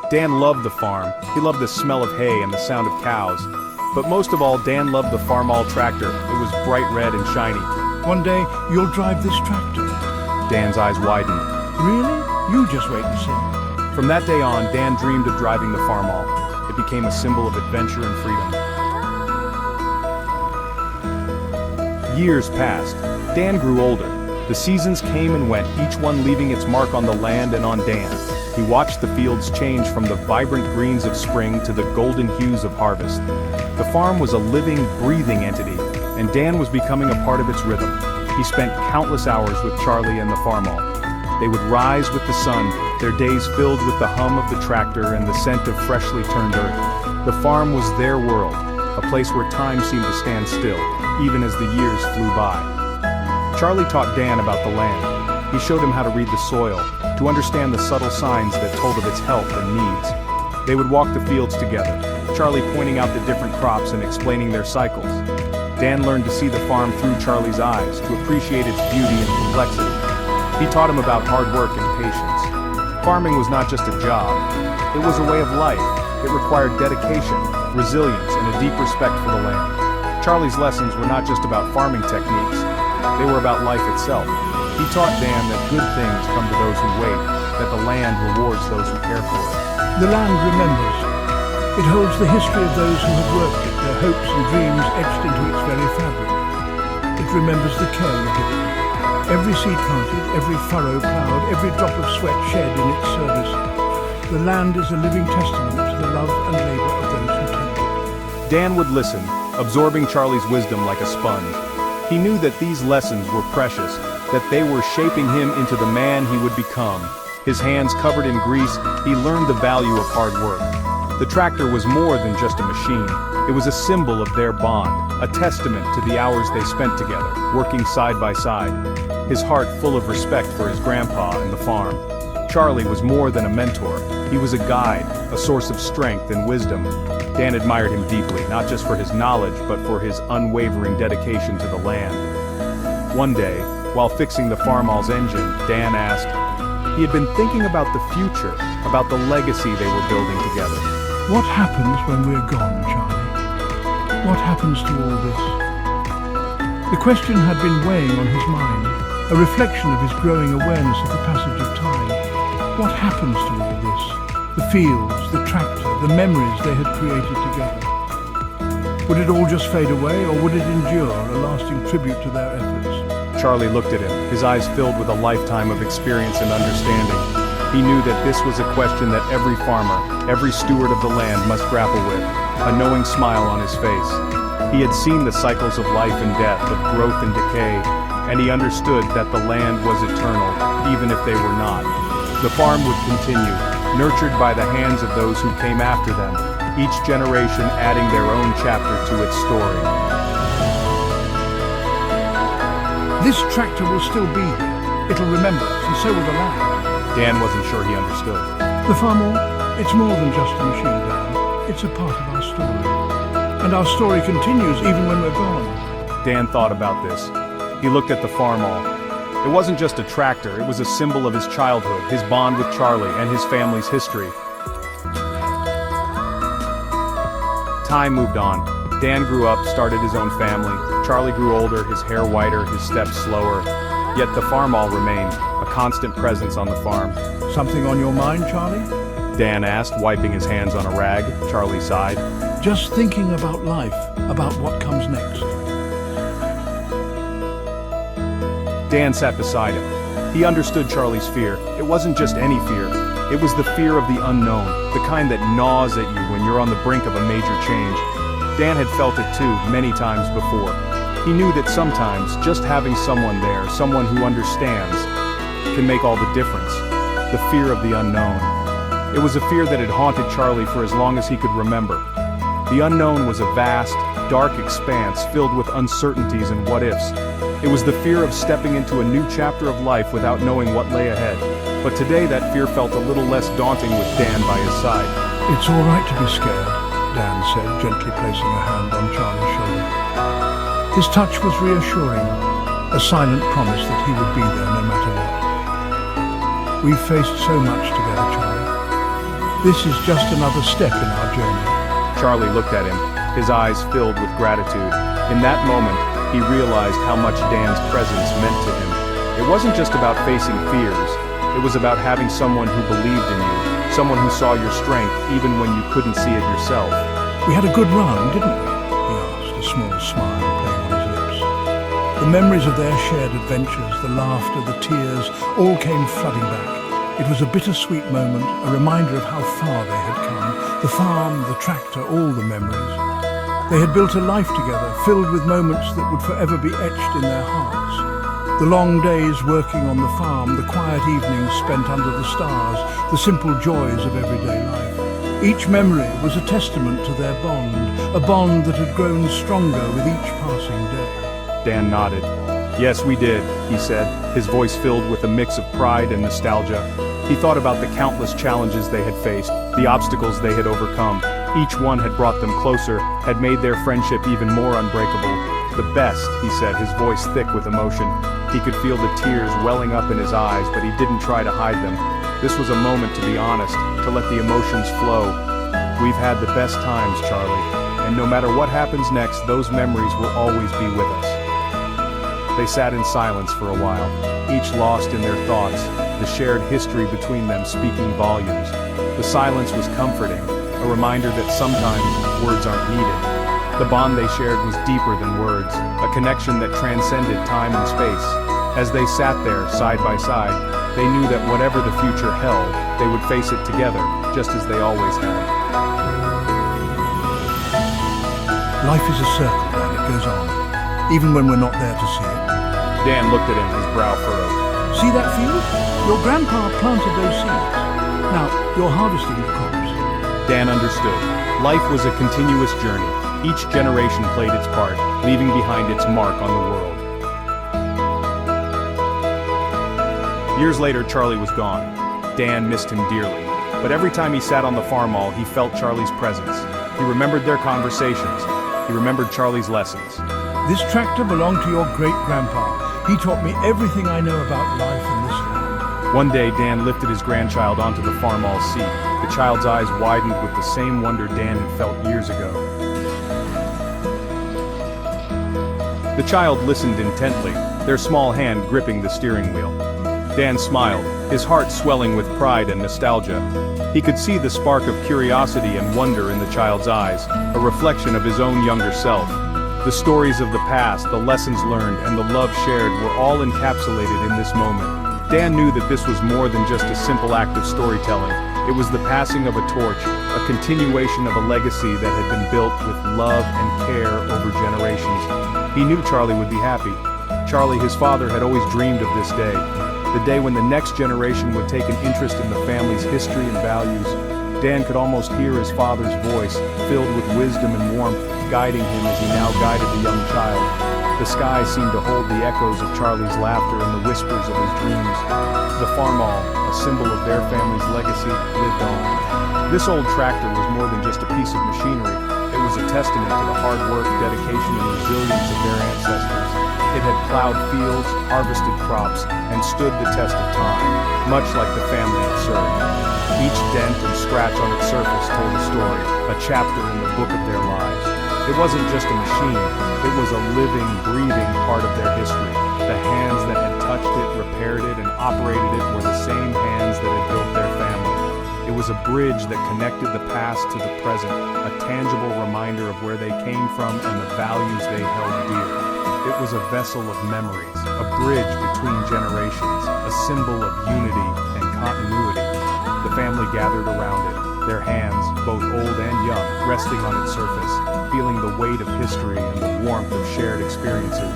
Dan loved the farm. He loved the smell of hay and the sound of cows. But most of all, Dan loved the Farmall tractor. It was bright red and shiny. One day, you'll drive this tractor. Dan's eyes widened. Really? You just wait and see. From that day on, Dan dreamed of driving the Farmall. It became a symbol of adventure and freedom. Years passed. Dan grew older. The seasons came and went, each one leaving its mark on the land and on Dan. He watched the fields change from the vibrant greens of spring to the golden hues of harvest. The farm was a living, breathing entity, and Dan was becoming a part of its rhythm. He spent countless hours with Charlie and the Farmall. They would rise with the sun, their days filled with the hum of the tractor and the scent of freshly turned earth. The farm was their world, a place where time seemed to stand still, even as the years flew by. Charlie taught Dan about the land. He showed him how to read the soil, to understand the subtle signs that told of its health and needs. They would walk the fields together, Charlie pointing out the different crops and explaining their cycles. Dan learned to see the farm through Charlie's eyes, to appreciate its beauty and complexity. He taught him about hard work and patience. Farming was not just a job, it was a way of life. It required dedication, resilience, and a deep respect for the land. Charlie's lessons were not just about farming techniques, they were about life itself. He taught Dan that good things come to those who wait, that the land rewards those who care for it. The land remembers. It holds the history of those who have worked it, their hopes and dreams etched into its very fabric. It remembers the care you give it. Every seed planted, every furrow plowed, every drop of sweat shed in its service. The land is a living testament to the love and labor of those who tend it. Dan would listen, absorbing Charlie's wisdom like a sponge. He knew that these lessons were precious, that they were shaping him into the man he would become. His hands covered in grease, he learned the value of hard work. The tractor was more than just a machine. It was a symbol of their bond, a testament to the hours they spent together, working side by side. His heart full of respect for his grandpa and the farm. Charlie was more than a mentor. He was a guide, a source of strength and wisdom. Dan admired him deeply, not just for his knowledge, but for his unwavering dedication to the land. One day, while fixing the Farmall's engine, Dan asked, he had been thinking about the future, about the legacy they were building together. What happens when we're gone, Charlie? What happens to all this? The question had been weighing on his mind, a reflection of his growing awareness of the passage of time. What happens to all this? The fields, the tractor, the memories they had created together. Would it all just fade away, or would it endure, a lasting tribute to their efforts? Charlie looked at him, his eyes filled with a lifetime of experience and understanding. He knew that this was a question that every farmer, every steward of the land must grapple with, a knowing smile on his face. He had seen the cycles of life and death, of growth and decay, and he understood that the land was eternal, even if they were not. The farm would continue, nurtured by the hands of those who came after them, each generation adding their own chapter to its story. This tractor will still be here. It'll remember us, and so will the land. Dan wasn't sure he understood. The Farmall, it's more than just a machine, Dan. It's a part of our story. And our story continues even when we're gone. Dan thought about this. He looked at the Farmall. It wasn't just a tractor, it was a symbol of his childhood, his bond with Charlie, and his family's history. Time moved on. Dan grew up, started his own family. Charlie grew older, his hair whiter, his steps slower. Yet the Farmall remained, a constant presence on the farm. Something on your mind, Charlie? Dan asked, wiping his hands on a rag. Charlie sighed. Just thinking about life, about what comes next. Dan sat beside him. He understood Charlie's fear. It wasn't just any fear. It was the fear of the unknown, the kind that gnaws at you when you're on the brink of a major change. Dan had felt it too, many times before. He knew that sometimes just having someone there, someone who understands, can make all the difference. The fear of the unknown. It was a fear that had haunted Charlie for as long as he could remember. The unknown was a vast, dark expanse filled with uncertainties and what-ifs. It was the fear of stepping into a new chapter of life without knowing what lay ahead. But today that fear felt a little less daunting with Dan by his side. It's all right to be scared, Dan said, gently placing a hand on Charlie's shoulder. His touch was reassuring, a silent promise that he would be there no matter what. We've faced so much together, Charlie. This is just another step in our journey. Charlie looked at him, his eyes filled with gratitude. In that moment, he realized how much Dan's presence meant to him. It wasn't just about facing fears, it was about having someone who believed in you, someone who saw your strength even when you couldn't see it yourself. We had a good run, didn't we? He asked, a small smile playing on his lips. The memories of their shared adventures, the laughter, the tears, all came flooding back. It was a bittersweet moment, a reminder of how far they had come. The farm, the tractor, all the memories. They had built a life together, filled with moments that would forever be etched in their hearts. The long days working on the farm, the quiet evenings spent under the stars, the simple joys of everyday life. Each memory was a testament to their bond, a bond that had grown stronger with each passing day. Dan nodded. Yes, we did, he said, his voice filled with a mix of pride and nostalgia. He thought about the countless challenges they had faced, the obstacles they had overcome. Each one had brought them closer, had made their friendship even more unbreakable. The best, he said, his voice thick with emotion. He could feel the tears welling up in his eyes, but he didn't try to hide them. This was a moment to be honest, to let the emotions flow. We've had the best times, Charlie, and no matter what happens next, those memories will always be with us. They sat in silence for a while, each lost in their thoughts, the shared history between them speaking volumes. The silence was comforting, a reminder that sometimes words aren't needed. The bond they shared was deeper than words, a connection that transcended time and space. As they sat there, side by side, they knew that whatever the future held, they would face it together, just as they always had. Life is a circle, and it goes on, even when we're not there to see it. Dan looked at him, his brow furrowed. See that field? Your grandpa planted those seeds. Now, you're harvesting the crops. Dan understood. Life was a continuous journey. Each generation played its part, leaving behind its mark on the world. Years later, Charlie was gone. Dan missed him dearly. But every time he sat on the Farmall, he felt Charlie's presence. He remembered their conversations. He remembered Charlie's lessons. This tractor belonged to your great-grandpa. He taught me everything I know about life in this land. One day, Dan lifted his grandchild onto the Farmall seat. The child's eyes widened with the same wonder Dan had felt years ago. The child listened intently, their small hand gripping the steering wheel. Dan smiled, his heart swelling with pride and nostalgia. He could see the spark of curiosity and wonder in the child's eyes, a reflection of his own younger self. The stories of the past, the lessons learned, and the love shared were all encapsulated in this moment. Dan knew that this was more than just a simple act of storytelling. It was the passing of a torch, a continuation of a legacy that had been built with love and care over generations. He knew Charlie would be happy. Charlie, his father, had always dreamed of this day. The day when the next generation would take an interest in the family's history and values. Dan could almost hear his father's voice, filled with wisdom and warmth, guiding him as he now guided the young child. The sky seemed to hold the echoes of Charlie's laughter and the whispers of his dreams. The Farmall, a symbol of their family's legacy, lived on. This old tractor was more than just a piece of machinery. It was a testament to the hard work, dedication, and resilience of their ancestors. It had plowed fields, harvested crops, and stood the test of time, much like the family it served. Each dent and scratch on its surface told a story, a chapter in the book of their lives. It wasn't just a machine, it was a living, breathing part of their history. The hands that had touched it, repaired it, and operated it were the same hands that had built their family. It was a bridge that connected the past to the present, a tangible reminder of where they came from and the values they held dear. It was a vessel of memories, a bridge between generations, a symbol of unity and continuity. The family gathered around it, their hands, both old and young, resting on its surface, feeling the weight of history and the warmth of shared experiences.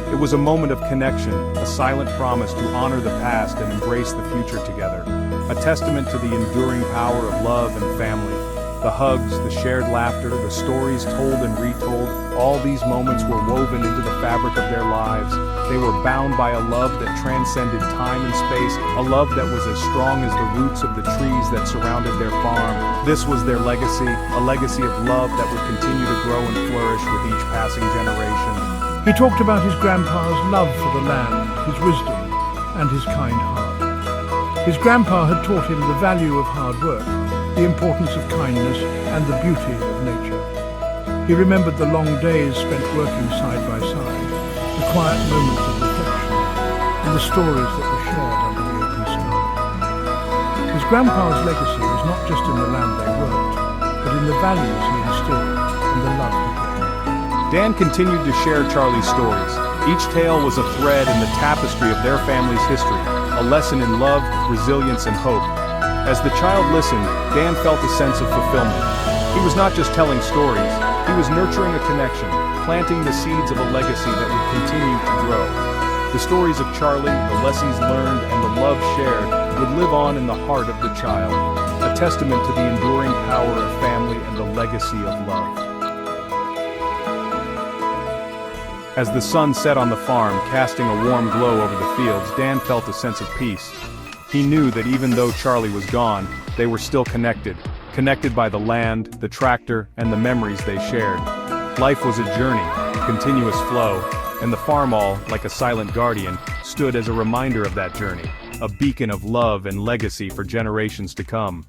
It was a moment of connection, a silent promise to honor the past and embrace the future together, a testament to the enduring power of love and family. The hugs, the shared laughter, the stories told and retold, all these moments were woven into the fabric of their lives. They were bound by a love that transcended time and space, a love that was as strong as the roots of the trees that surrounded their farm. This was their legacy, a legacy of love that would continue to grow and flourish with each passing generation. He talked about his grandpa's love for the land, his wisdom, and his kind heart. His grandpa had taught him the value of hard work, the importance of kindness, and the beauty of nature. He remembered the long days spent working side by side, the quiet moments of reflection, and the stories that were shared under the open sky. His grandpa's legacy was not just in the land they worked, but in the values he instilled and the love he gave. Dan continued to share Charlie's stories. Each tale was a thread in the tapestry of their family's history, a lesson in love, resilience, and hope. As the child listened, Dan felt a sense of fulfillment. He was not just telling stories, he was nurturing a connection, planting the seeds of a legacy that would continue to grow. The stories of Charlie, the lessons learned, and the love shared would live on in the heart of the child, a testament to the enduring power of family and the legacy of love. As the sun set on the farm, casting a warm glow over the fields, Dan felt a sense of peace. He knew that even though Charlie was gone, they were still connected by the land, the tractor, and the memories they shared. Life was a journey, a continuous flow, and the Farmall, like a silent guardian, stood as a reminder of that journey, a beacon of love and legacy for generations to come.